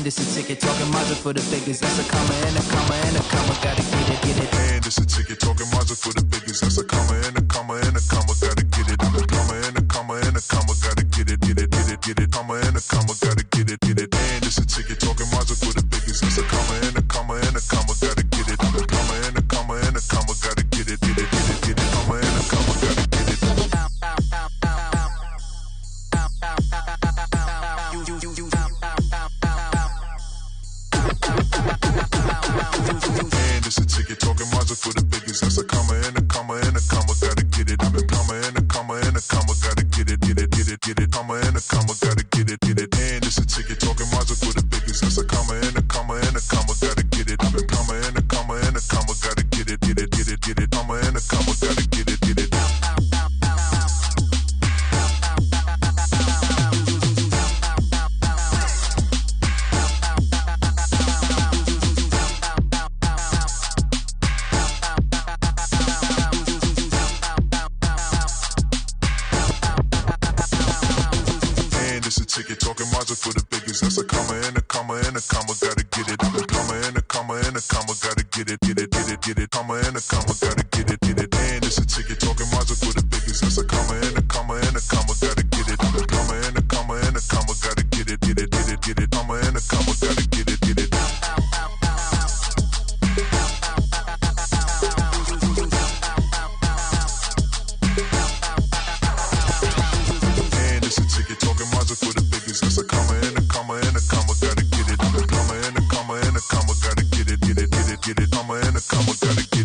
it's a ticket talking Mazda for the biggest. That's a comma and a comma and a comma. Gotta get it, get it. And it's a ticket talking Mazda for the biggest. That's a comma and a comma and a comma. Gotta get it. A comma and a comma and a comma. Gotta get it, get it, get it, get it. Comma and a comma. Gotta get it, get it. And it's a ticket talking Mazda for the biggest. That's a comma and a comma and a comma. Gotta get it. A comma and a comma and a comma. Gotta get it, get it, get it, get it. Comma and a comma. Gotta get it. And it's a ticket talking Mazda for the biggest. That's a comma and a comma and a comma. Gotta get it. A comma and a comma and a comma. Gotta get it, get it, get it, get it. Comma and a comma. Gotta get it, get it. And it's a ticket talking Mazda for the biggest. That's a comma and a comma and a comma. Gotta get it. A comma and a comma and a comma. Gotta get it, get it, get it, get it. Comma and a comma. Gotta get it, get it. It's a ticket talking Mazda for the biggest. That's a comma and a comma and a comma. Gotta get it. A comma and a comma and a comma. Gotta get it, get it, get it, get it. Comma and a comma. Gotta get it, get it. And it's a ticket talking Mazda for the biggest. That's a comma and a comma and a comma. Gotta get it. A comma and a comma and a comma. Gotta get it, get it, get it, get it. Comma and a comma. Gotta get it, get it. It's a ticket talking Mazda for the biggest. That's a comma and a comma and a comma. Gotta get it. A comma and a comma and a comma. Gotta get it, get it, get it, get it. Comma and a comma. Gotta get it.